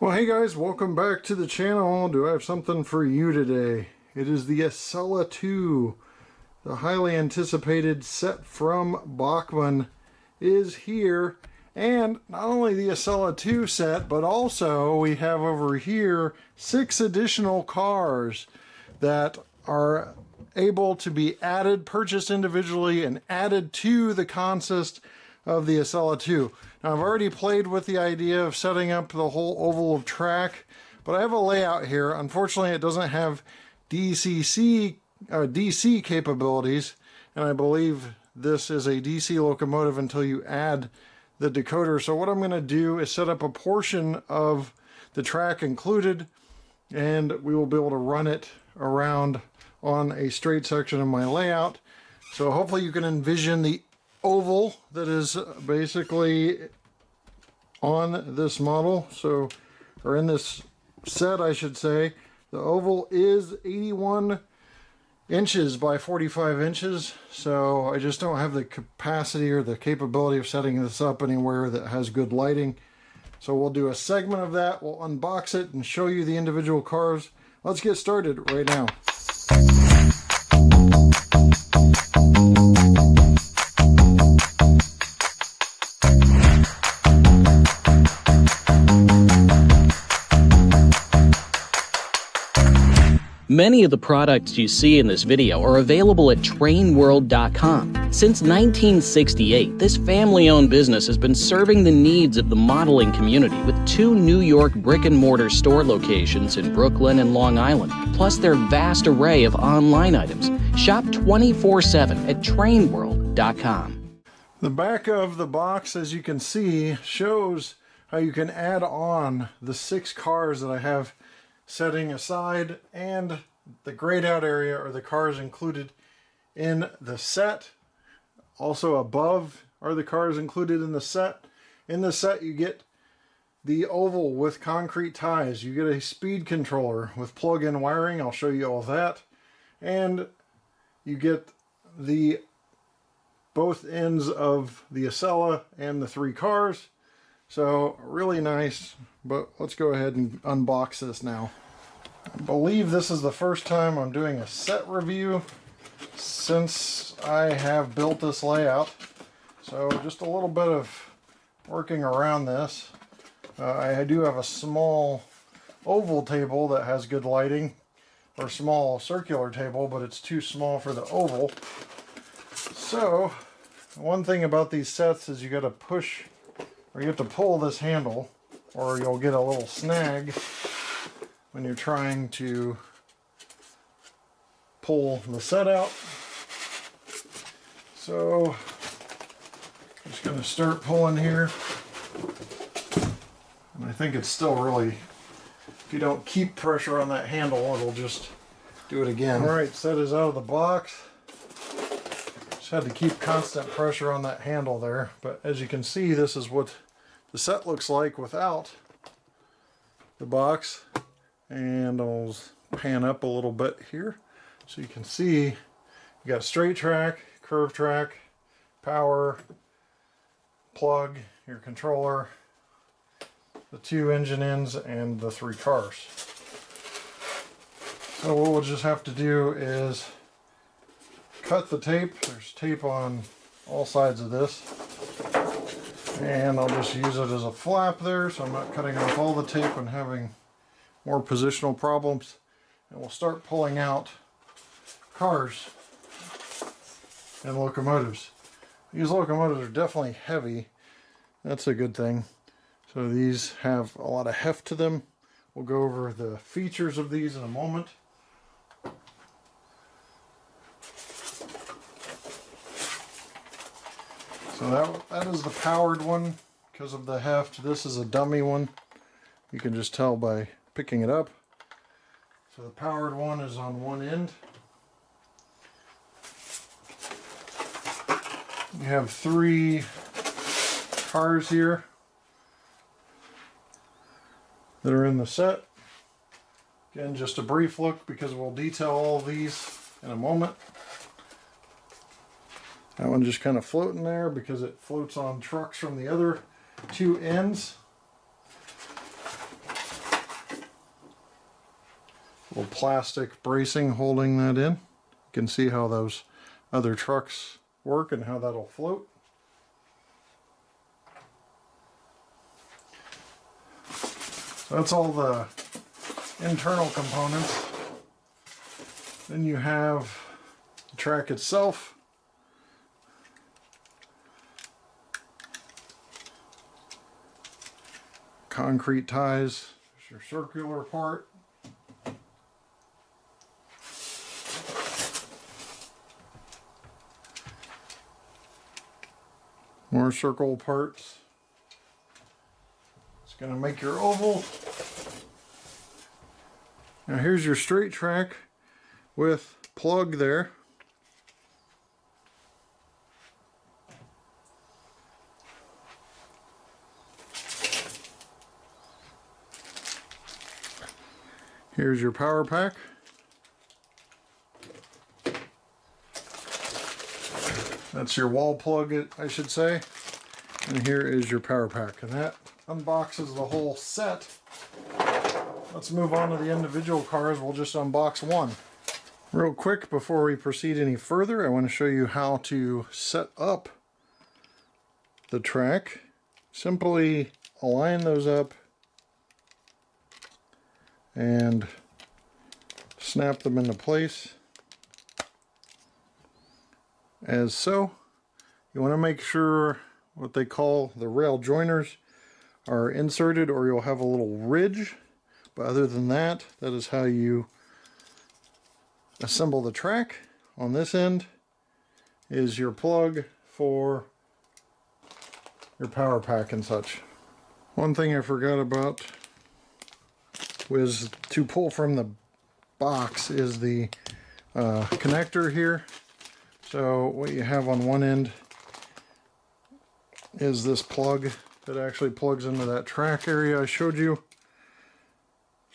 Well, hey guys, welcome back to the channel. Do I have something for you today? It is the Acela II, the highly anticipated set from Bachmann is here. And not only the Acela II set, but also we have over here 6 additional cars that are able to be added, purchased individually, and added to the consist of the Acela II. Now, I've already played with the idea of setting up the whole oval of track, but I have a layout here. Unfortunately, it doesn't have DC capabilities, and I believe this is a DC locomotive until you add the decoder. So what I'm going to do is set up a portion of the track included, and we will be able to run it around on a straight section of my layout. So hopefully you can envision the oval that is basically on this model, or in this set I should say. The oval is 81 inches by 45 inches, so I just don't have the capacity or the capability of setting this up anywhere that has good lighting. So we'll do a segment of that, we'll unbox it and show you the individual cars. Let's get started right now. Many of the products you see in this video are available at trainworld.com. Since 1968, this family-owned business has been serving the needs of the modeling community with 2 New York brick-and-mortar store locations in Brooklyn and Long Island, plus their vast array of online items. Shop 24/7 at trainworld.com. The back of the box, as you can see, shows how you can add on the 6 cars that I have setting aside, and the grayed out area are the cars included in the set. Also above are the cars included in the set. In the set you get the oval with concrete ties. You get a speed controller with plug-in wiring. I'll show you all that. And you get the both ends of the Acela and the 3 cars. So really nice, but let's go ahead and unbox this now. I believe this is the first time I'm doing a set review since I have built this layout. So just a little bit of working around this. I do have a small oval table that has good lighting, or small circular table, but it's too small for the oval. So one thing about these sets is you got to push, or you have to pull this handle, or you'll get a little snag when you're trying to pull the set out. So I'm just going to start pulling here. And I think it's still really, if you don't keep pressure on that handle, it'll just do it again. Alright, set is out of the box. Just had to keep constant pressure on that handle there. But as you can see, this is what the set looks like without the box. And I'll pan up a little bit here so you can see you got straight track, curved track, power, plug, your controller, the 2 engine ends, and the 3 cars. So what we'll just have to do is cut the tape. There's tape on all sides of this, and I'll just use it as a flap there so I'm not cutting off all the tape and having more positional problems. And we'll start pulling out cars and locomotives. These locomotives are definitely heavy. That's a good thing. So these have a lot of heft to them. We'll go over the features of these in a moment. So that is the powered one because of the heft. This is a dummy one. You can just tell by picking it up. So the powered one is on one end. You have 3 cars here that are in the set. Again, just a brief look because we'll detail all of these in a moment. That one just kind of floating there because it floats on trucks from the other 2 ends. little plastic bracing holding that in. You can see how those other trucks work and how that'll float. So that's all the internal components. Then you have the track itself. Concrete ties. There's your circular part. More circle parts. It's going to make your oval. Now here's your straight track with plug there. Here's your power pack. That's your wall plug, I should say. And here is your power pack. And that unboxes the whole set. Let's move on to the individual cars. We'll just unbox one. Real quick, before we proceed any further, I want to show you how to set up the track. Simply align those up and snap them into place as so. You want to make sure what they call the rail joiners are inserted, or you'll have a little ridge. But other than that, that is how you assemble the track. On this end is your plug for your power pack and such. One thing I forgot about was to pull from the box is the connector here. So what you have on one end is this plug that actually plugs into that track area I showed you.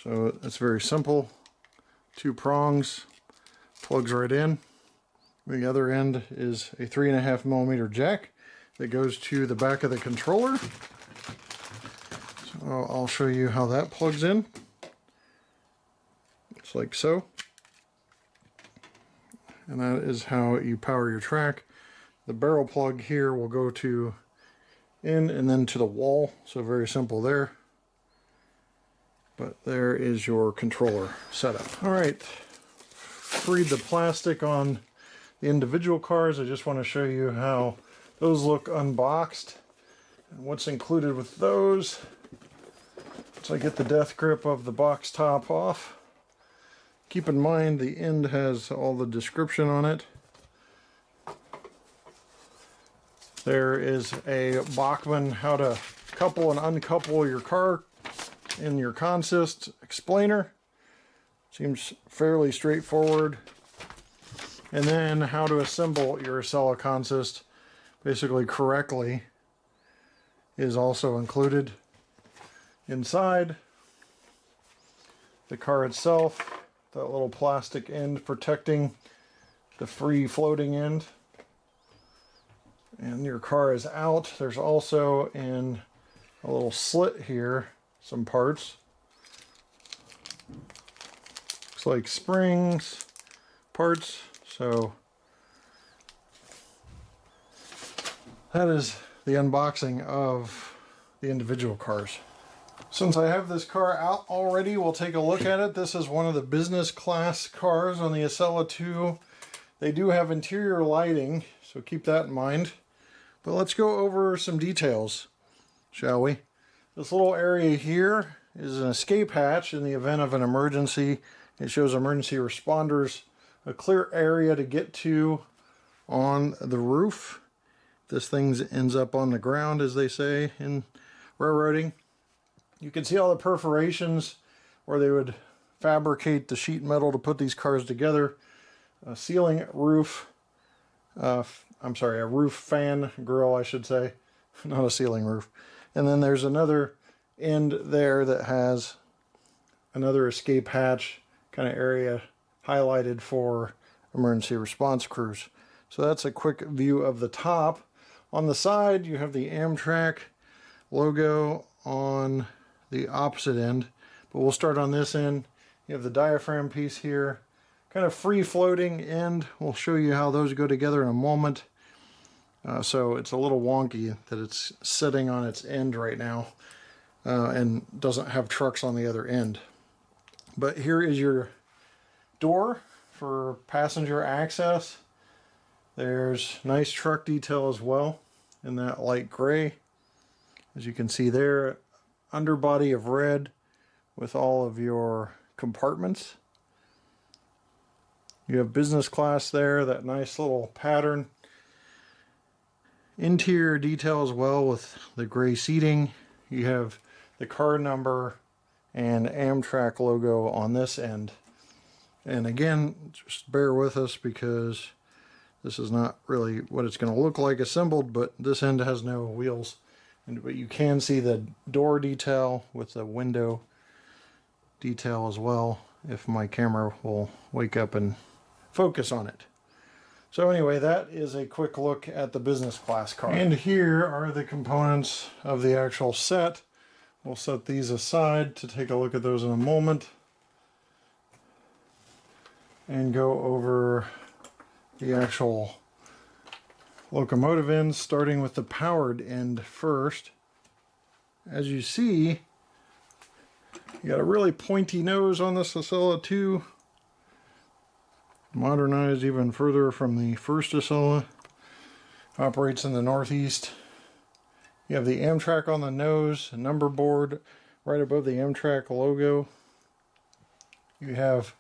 So it's very simple. 2 prongs, plugs right in. The other end is a 3.5mm jack that goes to the back of the controller. So I'll show you how that plugs in. It's like so. And that is how you power your track. The barrel plug here will go to in and then to the wall. So very simple there. But there is your controller setup. All right, freed the plastic on the individual cars. I just want to show you how those look unboxed and what's included with those. So I get the death grip of the box top off. Keep in mind the end has all the description on it. There is a Bachmann how to couple and uncouple your car in your consist explainer. Seems fairly straightforward. And then how to assemble your Acela consist basically correctly is also included. Inside the car itself, that little plastic end protecting the free floating end. And your car is out. There's also in a little slit here some parts. Looks like springs, parts. So that is the unboxing of the individual cars. Since I have this car out already, we'll take a look at it. This is one of the business class cars on the Acela II. They do have interior lighting, so keep that in mind. But let's go over some details, shall we? This little area here is an escape hatch in the event of an emergency. It shows emergency responders a clear area to get to on the roof. This thing ends up on the ground, as they say in railroading. You can see all the perforations where they would fabricate the sheet metal to put these cars together. A ceiling roof, a roof fan grill, I should say, not a ceiling roof. And then there's another end there that has another escape hatch kind of area highlighted for emergency response crews. So that's a quick view of the top. On the side, you have the Amtrak logo on the opposite end, but we'll start on this end You have the diaphragm piece here, kind of free floating end. We'll show you how those go together in a moment. So it's a little wonky that it's sitting on its end right now and doesn't have trucks on the other end. But here is your door for passenger access. There's nice truck detail as well in that light gray. As you can see there, underbody of red with all of your compartments. You have business class there, that nice little pattern. Interior detail as well with the gray seating. You have the car number and Amtrak logo on this end. And again, just bear with us because this is not really what it's going to look like assembled, but this end has no wheels. But you can see the door detail with the window detail as well, if my camera will wake up and focus on it. So anyway, that is a quick look at the business class car. And here are the components of the actual set. We'll set these aside to take a look at those in a moment and go over the actual locomotive ends, starting with the powered end first. As you see, you got a really pointy nose on this Acela II, modernized even further from the first Acela. Operates in the Northeast. You have the Amtrak on the nose, a number board right above the Amtrak logo. You have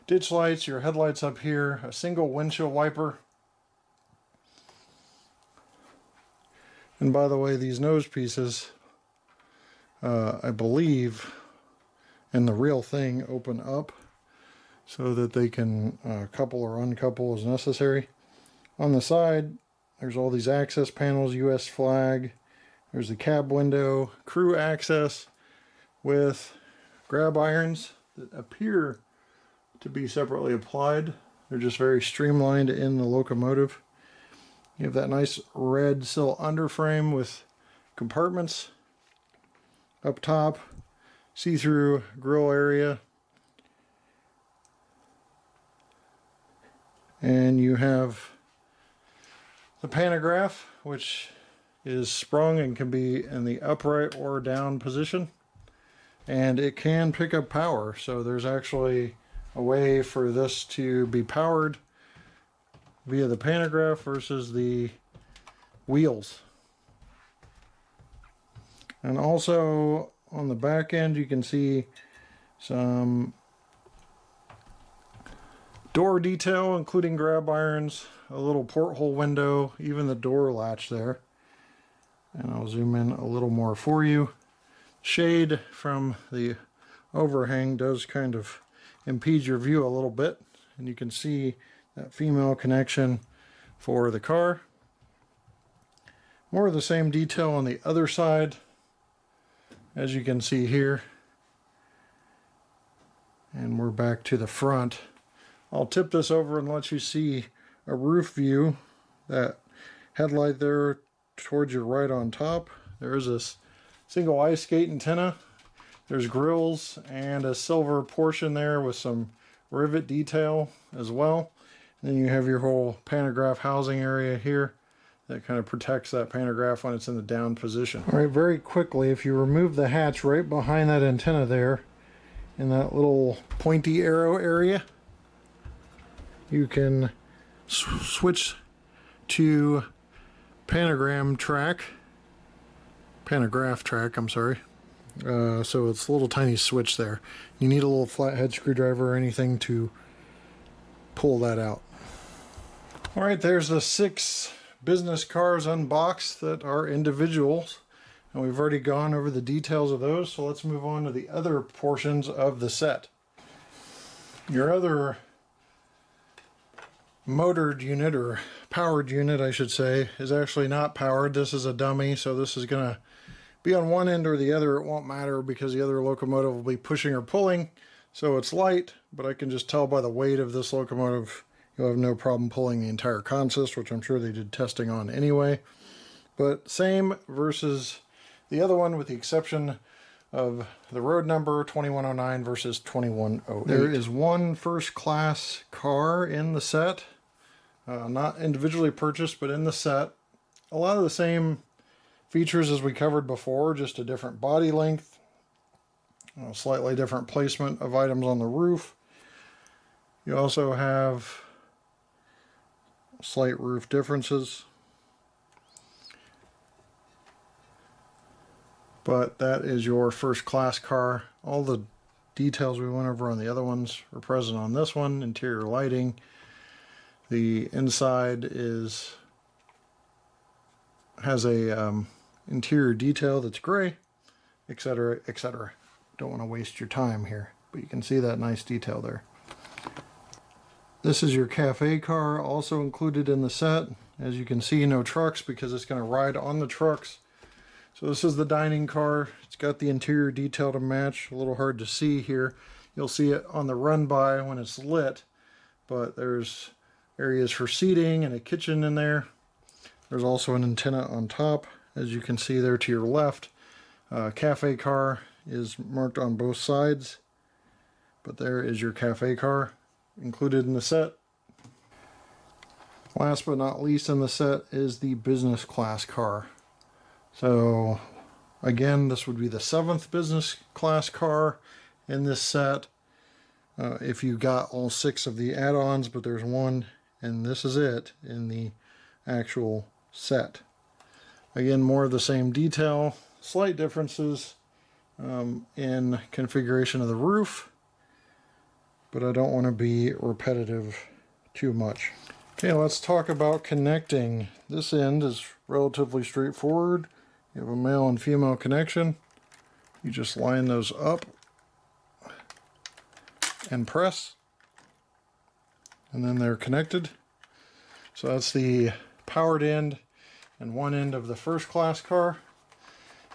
ditch lights, your headlights up here, a single windshield wiper. And by the way, these nose pieces, I believe, in the real thing, open up so that they can couple or uncouple as necessary. On the side, there's all these access panels, US flag. There's the cab window, crew access with grab irons that appear to be separately applied. They're just very streamlined in the locomotive. You have that nice red sill underframe with compartments up top, see-through grill area, and you have the pantograph, which is sprung and can be in the upright or down position, and it can pick up power. So there's actually a way for this to be powered via the pantograph versus the wheels. And also on the back end you can see some door detail, including grab irons, a little porthole window, even the door latch there. And I'll zoom in a little more for you. Shade from the overhang does kind of impede your view a little bit, and you can see that female connection for the car. More of the same detail on the other side, as you can see here. And we're back to the front. I'll tip this over and let you see a roof view. That headlight there towards your right on top. There is this single ice skate antenna. There's grills and a silver portion there with some rivet detail as well. And then you have your whole pantograph housing area here that kind of protects that pantograph when it's in the down position. All right, very quickly, if you remove the hatch right behind that antenna there, in that little pointy arrow area, you can switch to pantograph track, I'm sorry. So it's a little tiny switch there. You need a little flathead screwdriver or anything to pull that out. All right, there's the 6 business cars unboxed that are individuals, and we've already gone over the details of those, so let's move on to the other portions of the set. Your other motored unit, or powered unit I should say, is actually not powered. This is a dummy, so this is going to be on one end or the other. It won't matter because the other locomotive will be pushing or pulling, so it's light, but I can just tell by the weight of this locomotive you'll have no problem pulling the entire consist, which I'm sure they did testing on anyway. But same versus the other one, with the exception of the road number 2109 versus 2108. There is one first class car in the set, not individually purchased, but in the set. A lot of the same features as we covered before, just a different body length, slightly different placement of items on the roof. You also have slight roof differences. But that is your first class car. All the details we went over on the other ones are present on this one. Interior lighting. The inside has a interior detail that's gray, etc., etc. Don't want to waste your time here, but you can see that nice detail there. This is your cafe car, also included in the set. As you can see, no trucks because it's going to ride on the trucks. So this is the dining car. It's got the interior detail to match. A little hard to see here. You'll see it on the run by when it's lit, but there's areas for seating and a kitchen in there. There's also an antenna on top, as you can see there to your left. Cafe car is marked on both sides, but there is your cafe car included in the set. Last but not least in the set is the business class car. So again, this would be the 7th business class car in this set. If you got all 6 of the add-ons, but there's one, and this is it in the actual set. Again, more of the same detail, slight differences in configuration of the roof, but I don't want to be repetitive too much. Okay, let's talk about connecting. This end is relatively straightforward. You have a male and female connection. You just line those up and press, and then they're connected. So that's the powered end and one end of the first class car.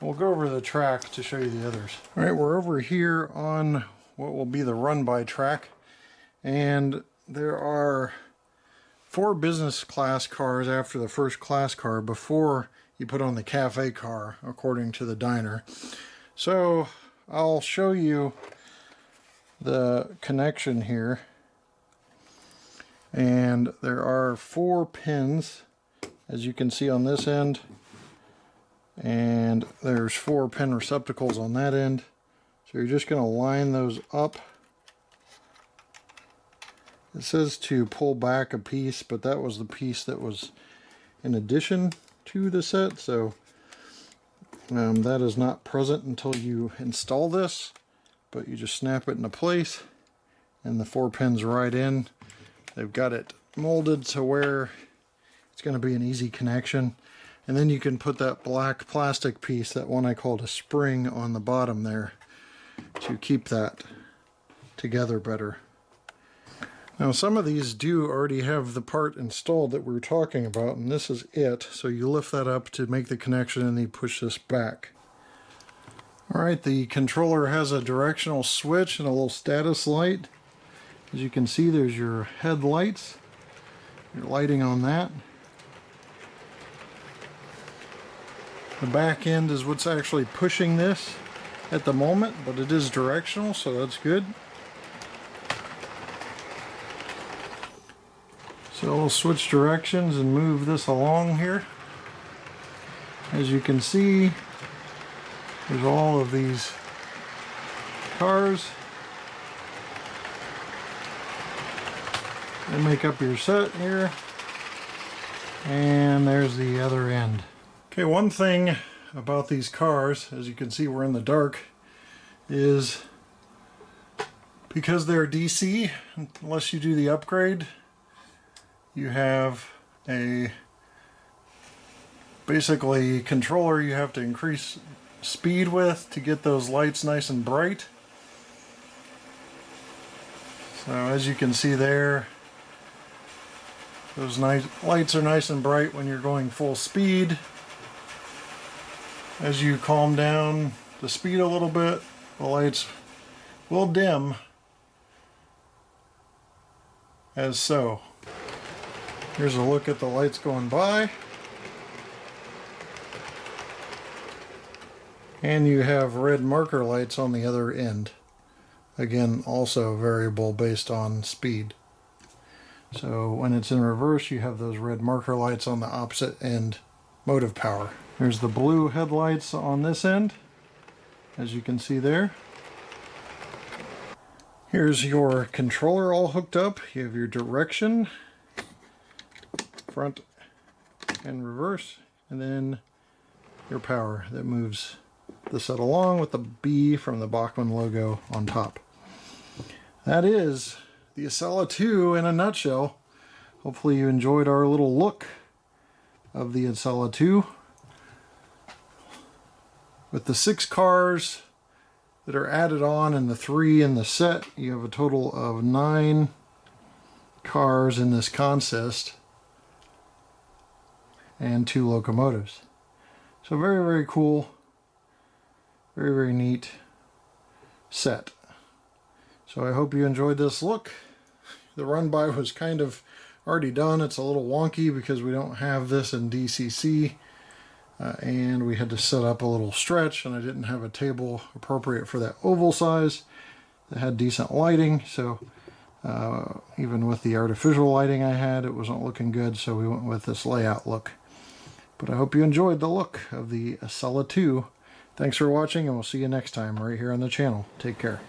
We'll go over the track to show you the others. All right, we're over here on what will be the run-by track, and there are 4 business class cars after the first class car before you put on the cafe car, according to the diner. So I'll show you the connection here, and there are 4 pins, as you can see on this end, and there's 4 pin receptacles on that end. So you're just going to line those up. It says to pull back a piece, but that was the piece that was in addition to the set, so that is not present until you install this, but you just snap it into place and the 4 pins right in. They've got it molded to where it's going to be an easy connection, and then you can put that black plastic piece, that one I called a spring, on the bottom there to keep that together better. Now some of these do already have the part installed that we were talking about, and this is it. So you lift that up to make the connection and then you push this back. Alright, the controller has a directional switch and a little status light. As you can see, there's your headlights, your lighting on that. The back end is what's actually pushing this at the moment, but it is directional, so that's good. So we'll switch directions and move this along here. As you can see, there's all of these cars. They make up your set here. And there's the other end. Okay, one thing about these cars, as you can see we're in the dark, is because they're DC, unless you do the upgrade, you have a basically controller you have to increase speed with to get those lights nice and bright. So as you can see there, those lights are nice and bright when you're going full speed. As you calm down the speed a little bit, the lights will dim as so. Here's a look at the lights going by. And you have red marker lights on the other end. Again, also variable based on speed. So when it's in reverse, you have those red marker lights on the opposite end motive power. There's the blue headlights on this end, as you can see there. Here's your controller all hooked up. You have your direction, front and reverse, and then your power that moves the set along with the B from the Bachmann logo on top. That is the Acela II in a nutshell. Hopefully you enjoyed our little look of the Acela II. With the 6 cars that are added on and the 3 in the set, you have a total of 9 cars in this consist and 2 locomotives. So very, very cool, very, very neat set. So I hope you enjoyed this look. The run by was kind of already done. It's a little wonky because we don't have this in DCC. And we had to set up a little stretch, and I didn't have a table appropriate for that oval size that had decent lighting. So even with the artificial lighting I had, it wasn't looking good, so we went with this layout look. But I hope you enjoyed the look of the Acela II. Thanks for watching, and we'll see you next time right here on the channel. Take care.